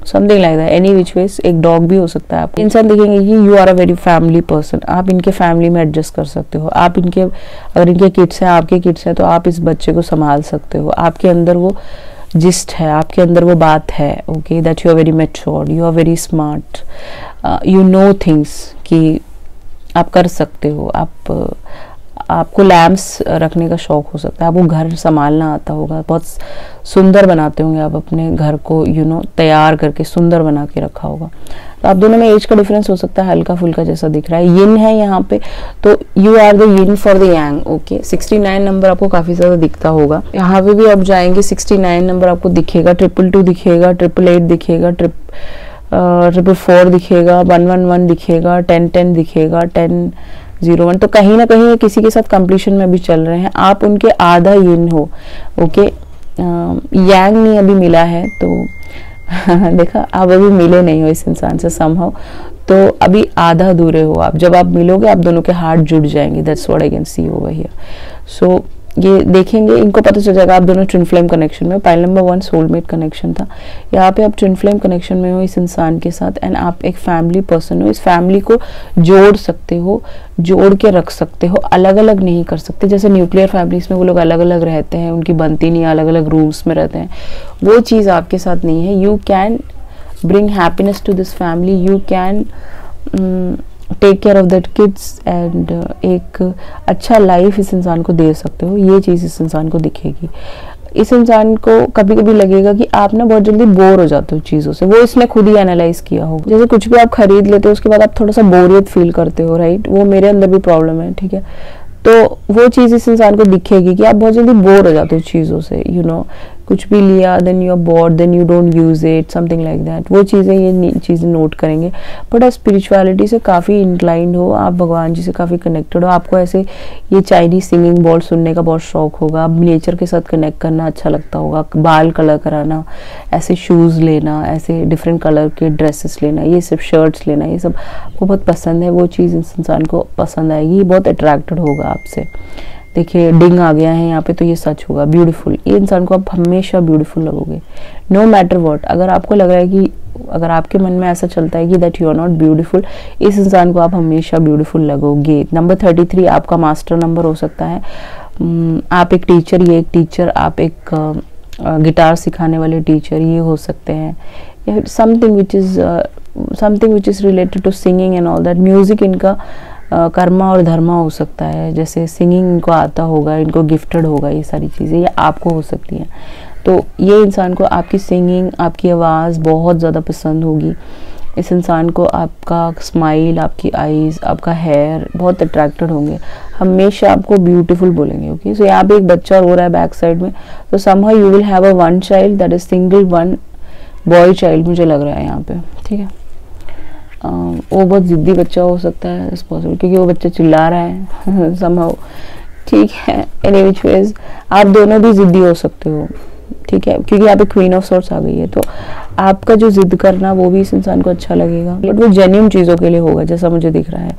something like that, any which ways, एक डॉग भी हो सकता है। आप इंसान देखेंगे कि you are a very family person, आप इनके फैमिली में एडजस्ट कर सकते हो, आप इनके, अगर इनके किड्स हैं, आपके किड्स हैं, तो आप इस बच्चे को संभाल सकते हो, आपके अंदर वो जिस्ट है, आपके अंदर वो बात है। Okay, that you are very matured, you are very smart, you know things, कि आप कर सकते हो, आपको लैम्प्स रखने का शौक हो सकता है, आपको घर संभालना आता होगा, बहुत सुंदर बनाते होंगे आप अपने घर को, यू नो तैयार करके सुंदर बना के रखा होगा। तो आप दोनों में एज का डिफरेंस हो सकता है, हल्का फुल्का जैसा दिख रहा है, यिन है यहाँ पे, तो you are the yin for the yang. Okay, 69 number आपको काफी ज्यादा दिखता होगा, यहाँ पे भी आप जाएंगे 69 नंबर आपको दिखेगा, 222 दिखेगा, 888 दिखेगा, 444 दिखेगा, 111 दिखेगा, 1010 दिखेगा, 1001। तो कहीं ना कहीं किसी के साथ कंप्लीशन में भी चल रहे हैं, आप उनके आधा यिन हो। ओके, यांग नहीं अभी मिला है, तो देखा, आप अभी मिले नहीं हो इस इंसान से समहाउ, तो अभी आधा अधूरे हो आप। जब आप मिलोगे आप दोनों के हार्ट जुड़ जाएंगे, that's what I can see over here. So ये देखेंगे, इनको पता चल जाएगा आप दोनों ट्विन फ्लेम कनेक्शन में। पाइल नंबर 1 सोलमेट कनेक्शन था, यहाँ पे आप ट्विन फ्लेम कनेक्शन में हो इस इंसान के साथ, एंड आप एक फैमिली पर्सन हो, इस फैमिली को जोड़ सकते हो, जोड़ के रख सकते हो, अलग अलग नहीं कर सकते। जैसे न्यूक्लियर फैमिलीज में वो लोग अलग अलग रहते हैं, उनकी बनती नहीं, अलग अलग रूम्स में रहते हैं, वो चीज़ आपके साथ नहीं है। You can bring happiness to this family, you can take care of that kids, and एक अच्छा लाइफ इस इंसान को दे सकते हो, ये चीज़ इस इंसान को दिखेगी। इस इंसान को कभी कभी लगेगा कि आप ना बहुत जल्दी बोर हो जाते हो चीज़ों से, वो इसने खुद ही एनालाइज किया होगा। जैसे कुछ भी आप खरीद लेते हो उसके बाद आप थोड़ा सा बोरियत फील करते हो, राइट, वो मेरे अंदर भी प्रॉब्लम है। ठीक है, तो वो चीज़ इस इंसान को दिखेगी कि आप बहुत जल्दी बोर हो जाते हो चीज़ों से, यू नो, कुछ भी लिया, then you are bored, then you don't use it, something like that, वो चीज़ें, ये चीज़ें नोट करेंगे। बट आप स्पिरिचुअलिटी से काफ़ी इंक्लाइंड हो, आप भगवान जी से काफ़ी कनेक्टेड हो, आपको ऐसे ये चाइनीज सिंगिंग बॉल सुनने का बहुत शौक होगा, आप नेचर के साथ कनेक्ट करना अच्छा लगता होगा, बाल कलर कराना, ऐसे शूज़ लेना, ऐसे डिफरेंट कलर के ड्रेसेस लेना, ये सब शर्ट्स लेना, ये सब आपको बहुत पसंद है, वो चीज़ इस इंसान को पसंद आएगी, बहुत अट्रैक्टेड होगा आपसे। देखिए डिंग आ गया है यहाँ पे, तो ये सच होगा, ब्यूटीफुल, ये इंसान को आप हमेशा ब्यूटीफुल लगोगे, नो मैटर व्हाट। अगर आपको लग रहा है कि, अगर आपके मन में ऐसा चलता है कि that you are not beautiful, इस इंसान को आप हमेशा ब्यूटीफुल लगोगे। नंबर 33 आपका मास्टर नंबर हो सकता है, आप एक टीचर, ये एक टीचर, आप एक गिटार सिखाने वाले टीचर, ये हो सकते हैं, something which is related to singing and all that. Music इनका कर्मा और धर्मा हो सकता है, जैसे सिंगिंग इनको आता होगा, इनको गिफ्टेड होगा, ये सारी चीज़ें ये आपको हो सकती हैं। तो ये इंसान को आपकी सिंगिंग, आपकी आवाज़ बहुत ज़्यादा पसंद होगी। इस इंसान को आपका स्माइल, आपकी आईज़, आपका हेयर बहुत अट्रैक्टेड होंगे, हमेशा आपको ब्यूटीफुल बोलेंगे। ओके, सो यहाँ पे एक बच्चा रो रहा है बैक साइड में, तो somehow you will have a 1 child, that is single 1 boy child, मुझे लग रहा है यहाँ पे। ठीक है, वो बहुत जिद्दी बच्चा हो सकता है, इस पॉसिबल, क्योंकि वो बच्चा चिल्ला रहा है समहाउ। ठीक है, एनी विच वेज आप दोनों भी जिद्दी हो सकते हो। ठीक है, क्योंकि यहाँ पे क्वीन ऑफ सॉर्ड्स आ गई है, तो आपका जो जिद करना वो भी इस इंसान को अच्छा लगेगा, बट वो जेन्युइन चीज़ों के लिए होगा, जैसा मुझे दिख रहा है।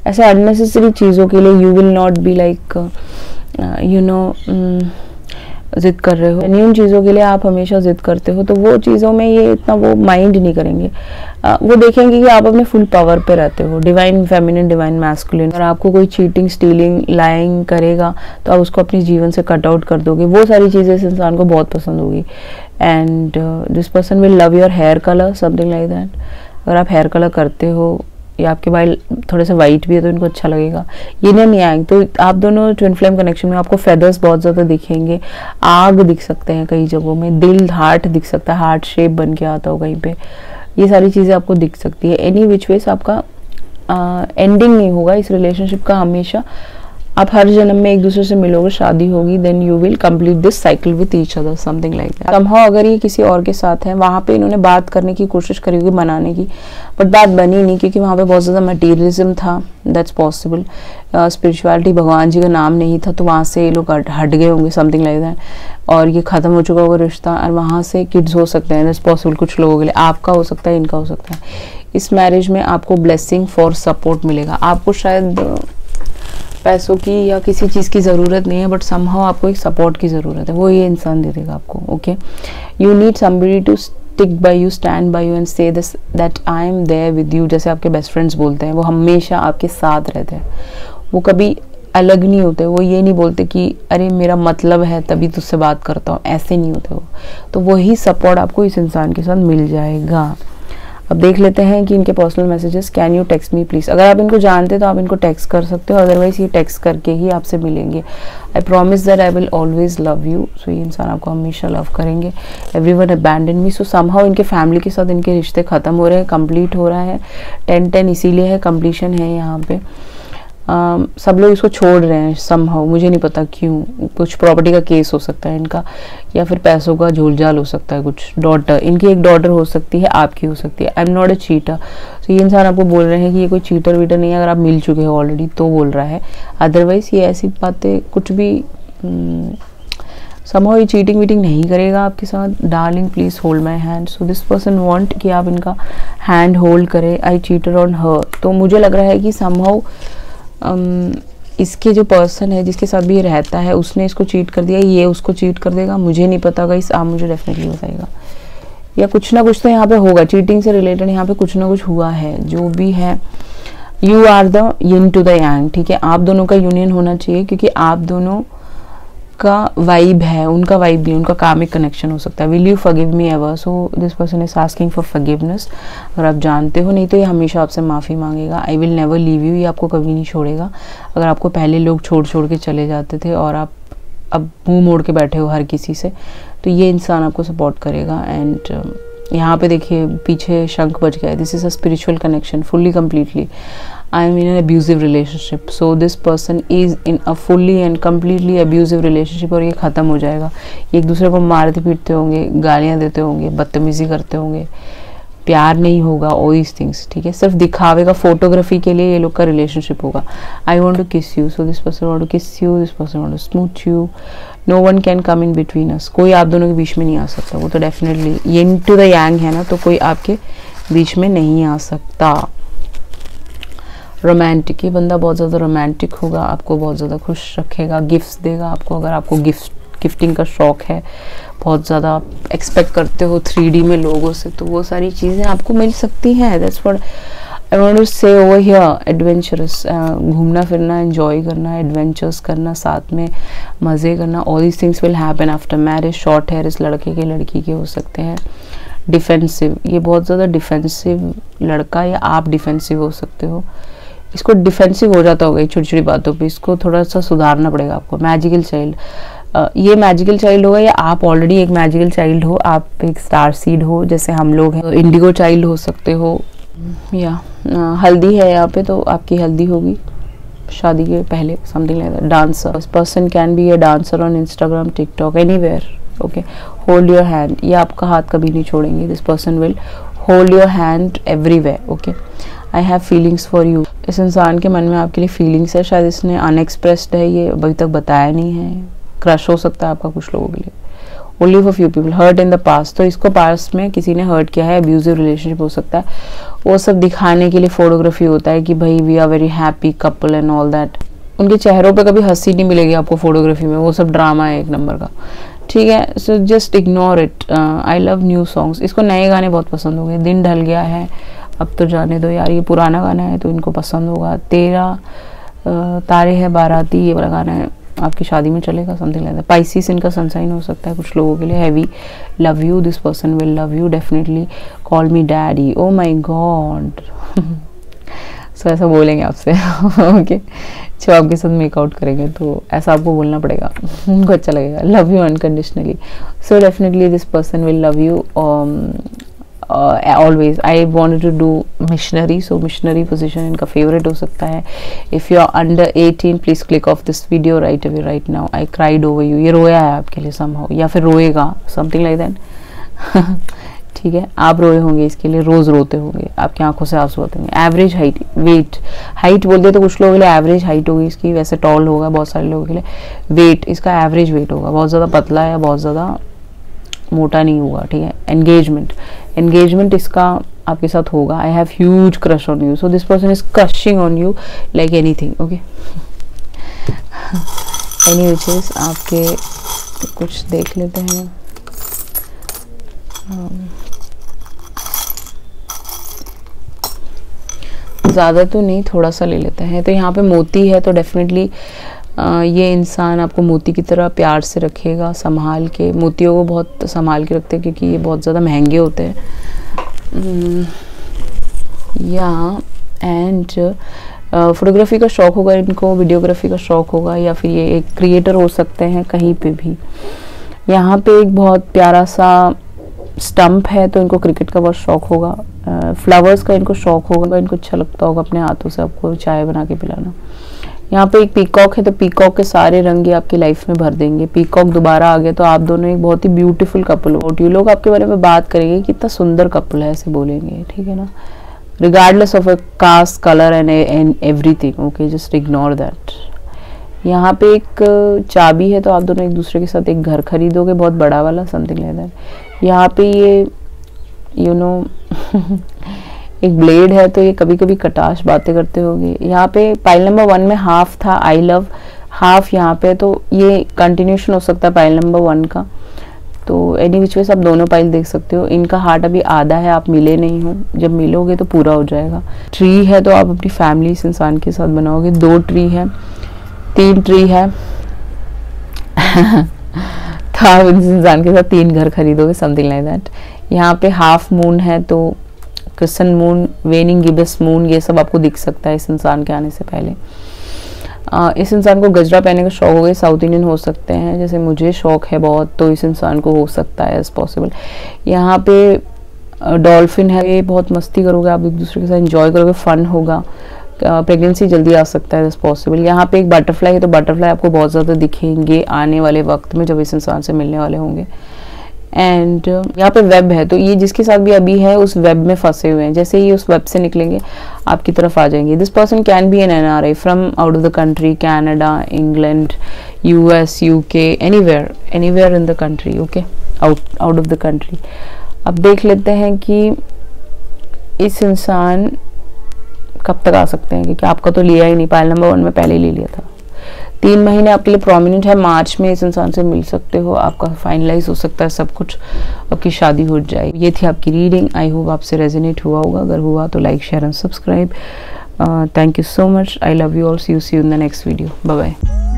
ऐसे अननेसेसरी चीज़ों के लिए you will not be like, you know, जिद कर रहे हो, जेन्युइन चीज़ों के लिए आप हमेशा जिद करते हो, तो वो चीज़ों में ये इतना वो माइंड नहीं करेंगे। वो देखेंगे कि आप अपने फुल पावर पे रहते हो, डिवाइन फेमिनिन, डिवाइन मैस्कुलिन। और आपको कोई चीटिंग, स्टीलिंग, लाइंग करेगा तो आप उसको अपने जीवन से कट आउट कर दोगे। वो सारी चीज़ें इस इंसान को बहुत पसंद होगी। And this person will love your hair colour, something like that. अगर आप हेयर कलर करते हो या आपके बाल थोड़े से वाइट भी है तो इनको अच्छा लगेगा। ये नहीं आएंगे तो आप दोनों ट्विन फ्लेम कनेक्शन में आपको फेदर्स बहुत ज़्यादा दिखेंगे, आग दिख सकते हैं कई जगहों में, दिल, हार्ट दिख सकता है, हार्ट शेप बन के आता हो कहीं पे। ये सारी चीज़ें आपको दिख सकती है। एनी विच वेज आपका एंडिंग नहीं होगा इस रिलेशनशिप का। हमेशा आप हर जन्म में एक दूसरे से मिलोगे, शादी होगी, then you will complete this cycle with each other, something like that. Somehow अगर ये किसी और के साथ है, वहाँ पे इन्होंने बात करने की कोशिश करी होगी, मनाने की, बट बात बनी नहीं क्योंकि वहाँ पे बहुत ज़्यादा मटीरियलिज्म था। That's possible. स्पिरिचुअलिटी, भगवान जी का नाम नहीं था, तो वहाँ से ये लोग हट गए होंगे, समथिंग लाइक दैट, और ये ख़त्म हो चुका होगा रिश्ता। और वहाँ से किड्स हो सकते हैं, दैट्स पॉसिबल कुछ लोगों के लिए। आपका हो सकता है, इनका हो सकता है। इस मैरिज में आपको ब्लेसिंग फॉर सपोर्ट मिलेगा। आपको शायद पैसों की या किसी चीज़ की ज़रूरत नहीं है, बट समहाउ आपको एक सपोर्ट की ज़रूरत है, वो ये इंसान दे देगा आपको। Okay, you need somebody to stick by you, stand by you and say this that I am there with you. जैसे आपके बेस्ट फ्रेंड्स बोलते हैं, वो हमेशा आपके साथ रहते हैं, वो कभी अलग नहीं होते। वो ये नहीं बोलते कि अरे मेरा मतलब है तभी तुझसे बात करता हूँ, ऐसे नहीं होते वो। तो वही सपोर्ट आपको इस इंसान के साथ मिल जाएगा। अब देख लेते हैं कि इनके personal messages. Can you text me please. अगर आप इनको जानते तो आप इनको टेक्स्ट कर सकते हो, अदरवाइज ये टेक्स्ट करके ही आपसे मिलेंगे। I promise that I will always love you. So ये इंसान आपको हमेशा लव करेंगे। Everyone abandon me. So somehow इनके फैमिली के साथ इनके रिश्ते ख़त्म हो रहे हैं, कंप्लीट हो रहा है। 10-10 इसीलिए है, कंप्लीशन है यहाँ पे। सब लोग इसको छोड़ रहे हैं समहाउ, मुझे नहीं पता क्यों। कुछ प्रॉपर्टी का केस हो सकता है इनका, या फिर पैसों का झोलझाल हो सकता है कुछ। डॉटर, इनकी एक डॉटर हो सकती है, आपकी हो सकती है। I am not a cheater. तो ये इंसान आपको बोल रहे हैं कि ये कोई चीटर वीटर नहीं है। अगर आप मिल चुके हो ऑलरेडी तो बोल रहा है, अदरवाइज ये ऐसी बातें कुछ भी समहाउ ये चीटिंग वीटिंग नहीं करेगा आपके साथ। Darling please hold my hand. So this person want कि आप इनका हैंड होल्ड करें। आई चीटर ऑन हर। तो मुझे लग रहा है कि समहाउ इसके जो पर्सन है जिसके साथ भी ये रहता है, उसने इसको चीट कर दिया, ये उसको चीट कर देगा, मुझे नहीं पता गाइस, आप मुझे डेफिनेटली बताइएगा। या कुछ ना कुछ तो यहाँ पे होगा, चीटिंग से रिलेटेड यहाँ पे कुछ ना कुछ हुआ है। जो भी है, you are the yin to the yang, ठीक है। आप दोनों का यूनियन होना चाहिए क्योंकि आप दोनों का वाइब है, उनका वाइब नहीं, उनका कामिक कनेक्शन हो सकता है। Will you forgive me ever. So this person is asking for forgiveness. अगर आप जानते हो, नहीं तो ये हमेशा आपसे माफ़ी मांगेगा। I will never leave you, ये आपको कभी नहीं छोड़ेगा। अगर आपको पहले लोग छोड़ छोड़ के चले जाते थे और आप अब मुंह मोड़ के बैठे हो हर किसी से, तो ये इंसान आपको सपोर्ट करेगा। एंड यहाँ पे देखिए पीछे शंख बज गया है। This is a spiritual connection fully completely. I am in an abusive relationship. So this person is in a fully and completely abusive relationship और ये ख़त्म हो जाएगा। ये एक दूसरे को मारते पीटते होंगे, गालियाँ देते होंगे, बदतमीज़ी करते होंगे, प्यार नहीं होगा, all these things, ठीक है। सिर्फ दिखावे का, फोटोग्राफी के लिए ये लोग का रिलेशनशिप होगा। I want to kiss you, so this person want to kiss you, this person want to smooch you. No one can come in between us. कोई आप दोनों के बीच में नहीं आ सकता। वो तो definitely yin to the yang है ना, तो कोई आपके बीच में नहीं आ सकता। रोमांटिक, ये बंदा बहुत ज़्यादा रोमांटिक होगा, आपको बहुत ज़्यादा खुश रखेगा, गिफ्ट्स देगा आपको। अगर आपको गिफ्टिंग का शौक़ है, बहुत ज़्यादा एक्सपेक्ट करते हो 3D में लोगों से, तो वो सारी चीज़ें आपको मिल सकती हैं। That's what I want to say over here. Adventurous, घूमना फिरना, एंजॉय करना, एडवेंचर्स करना, साथ में मज़े करना, all these things will happen after marriage. Short hair इस लड़के के, लड़की के हो सकते हैं। डिफेंसिव, ये बहुत ज़्यादा डिफेंसिव लड़का या आप डिफेंसिव हो सकते हो। इसको डिफेंसिव हो जाता होगा छोटी छोटी बातों पे, इसको थोड़ा सा सुधारना पड़ेगा आपको। मैजिकल चाइल्ड, ये मैजिकल चाइल्ड होगा या आप ऑलरेडी एक मैजिकल चाइल्ड हो, आप एक स्टार सीड हो जैसे हम लोग हैं। इंडिगो चाइल्ड हो सकते हो, या हल्दी है यहाँ पे तो आपकी हल्दी होगी शादी के पहले, something like that. Dancer, this person can be a dancer on Instagram, TikTok, anywhere. Okay, hold your hand, ये आपका हाथ कभी नहीं छोड़ेंगे। This person will hold your hand everywhere. Okay, I have feelings for you. इस इंसान के मन में आपके लिए फीलिंग्स है, शायद इसने अनएक्सप्रेस्ड है, ये अभी तक बताया नहीं है। क्रश हो सकता है आपका कुछ लोगों के लिए। Only for few people. Hurt in the past, तो इसको पास्ट में किसी ने हर्ट किया है, अब्यूजिव रिलेशनशिप हो सकता है। वो सब दिखाने के लिए फोटोग्राफी होता है कि भाई we are very happy couple and all that. उनके चेहरों पे कभी हंसी नहीं मिलेगी आपको फोटोग्राफी में, वो सब ड्रामा है एक नंबर का, ठीक है। So just ignore it. I love new songs. इसको नए गाने बहुत पसंद हो गए। दिन ढल गया है, अब तो जाने दो यार, ये पुराना गाना है तो इनको पसंद होगा। तेरा तारे है बाराती, ये वाला गाना है, आपकी शादी में चलेगा, समथिंग लाइक दैट। पाइसिस इनका सनसाइन हो सकता है कुछ लोगों के लिए। Heavy, love you, this person will love you definitely. Call me daddy, oh my god. So ऐसा बोलेंगे आपसे। ओके, जब आपके साथ मेकआउट करेंगे तो ऐसा आपको बोलना पड़ेगा, उनको अच्छा लगेगा। Love you unconditionally. So definitely this person will love you always. I wanted to do missionary, so missionary position इनका favorite हो सकता है। If you are under 18 please click off this video right away right now. I cried over you. ये रोया है आपके लिए somehow, या फिर रोएगा, something like that। ठीक है, आप रोए होंगे इसके लिए, रोज रोते होंगे, आपकी आंखों से आंसू आते होंगे। एवरेज हाइट, वेट, हाइट बोलते तो कुछ लोगों के लिए एवरेज हाइट होगी इसकी, वैसे टॉल होगा बहुत सारे लोगों के लिए। वेट, इसका एवरेज वेट होगा, बहुत ज़्यादा पतला या बहुत ज़्यादा मोटा नहीं होगा। ठीक है। एंगेजमेंट, एंगेजमेंट इसका आपके साथ होगा। I have huge crush on you, so this person is crushing on you like anything. Okay, any witches आपके कुछ देख लेते हैं। ज़्यादा तो नहीं, थोड़ा सा ले लेते हैं। तो यहाँ पे मोती है तो डेफिनेटली ये इंसान आपको मोती की तरह प्यार से रखेगा, संभाल के। मोतियों को बहुत संभाल के रखते हैं क्योंकि ये बहुत ज़्यादा महंगे होते हैं। या एंड फोटोग्राफी का शौक़ होगा इनको, वीडियोग्राफी का शौक़ होगा, या फिर ये एक क्रिएटर हो सकते हैं कहीं पे भी। यहाँ पे एक बहुत प्यारा सा स्टंप है तो इनको क्रिकेट का बहुत शौक़ होगा। फ्लावर्स का इनको शौक़ होगा, इनको अच्छा लगता होगा अपने हाथों से आपको चाय बना के पिलाना। यहाँ पे एक पीकॉक है तो पीकॉक के सारे रंग ये आपकी लाइफ में भर देंगे। पीकॉक दोबारा आ गया तो आप दोनों एक बहुत ही ब्यूटीफुल कपल हो। ये लोग आपके बारे में बात करेंगे कितना सुंदर कपल है, ऐसे बोलेंगे। ठीक है ना, regardless of a caste, colour and everything. Okay, just ignore that. यहाँ पे एक चाबी है तो आप दोनों एक दूसरे के साथ एक घर खरीदोगे, बहुत बड़ा वाला, समथिंग लाइक दैट। यहाँ पे ये यू नो एक ब्लेड है तो ये कभी कभी कटाश बातें करते होंगे। यहाँ पे पाइल नंबर 1 में हाफ था, आई लव, हाफ यहाँ पे, तो ये कंटिन्यूशन हो सकता है पाइल नंबर 1 का। तो एनी विच वे आप दोनों पाइल देख सकते हो। इनका हार्ट अभी आधा है, आप मिले नहीं हो, जब मिलोगे तो पूरा हो जाएगा। ट्री है तो आप अपनी फैमिली इस इंसान के साथ बनाओगे। 2 ट्री है, 3 ट्री है तो आप इस इंसान के साथ 3 घर खरीदोगे, समथिंग लाइक दैट। यहाँ पे हाफ मून है तो क्रिस्टन मून, वेनिंग गिबस मून, ये सब आपको दिख सकता है इस इंसान के आने से पहले। इस इंसान को गजरा पहनने का शौक हो गया, साउथ इंडियन हो सकते हैं, जैसे मुझे शौक है बहुत, तो इस इंसान को हो सकता है एज पॉसिबल। यहाँ पे डॉल्फिन है, ये बहुत मस्ती करोगे आप एक दूसरे के साथ, एंजॉय करोगे, फन होगा। प्रेगनेंसी जल्दी आ सकता है एज पॉसिबल। यहाँ पे एक बटरफ्लाई है तो बटरफ्लाई आपको बहुत ज़्यादा दिखेंगे आने वाले वक्त में जब इस इंसान से मिलने वाले होंगे। एंड यहाँ पे वेब है तो ये जिसके साथ भी अभी है उस वेब में फंसे हुए हैं, जैसे ही उस वेब से निकलेंगे आपकी तरफ आ जाएंगे। This person can be an NRI from out of the country, Canada, England, US, UK, anywhere in the country. Okay, out of the country. अब देख लेते हैं कि इस इंसान कब तक आ सकते हैं, क्योंकि आपका तो लिया ही नहीं, पाइल नंबर 1 में पहले ही ले लिया था। 3 महीने आपके लिए प्रोमिनेंट है, मार्च में इस इंसान से मिल सकते हो, आपका फाइनलाइज हो सकता है सब कुछ, आपकी शादी हो जाए। ये थी आपकी रीडिंग, आई होप आपसे रेजोनेट हुआ होगा, अगर हुआ तो like, share and subscribe. Thank you so much, I love you all, see you in the next video, bye bye.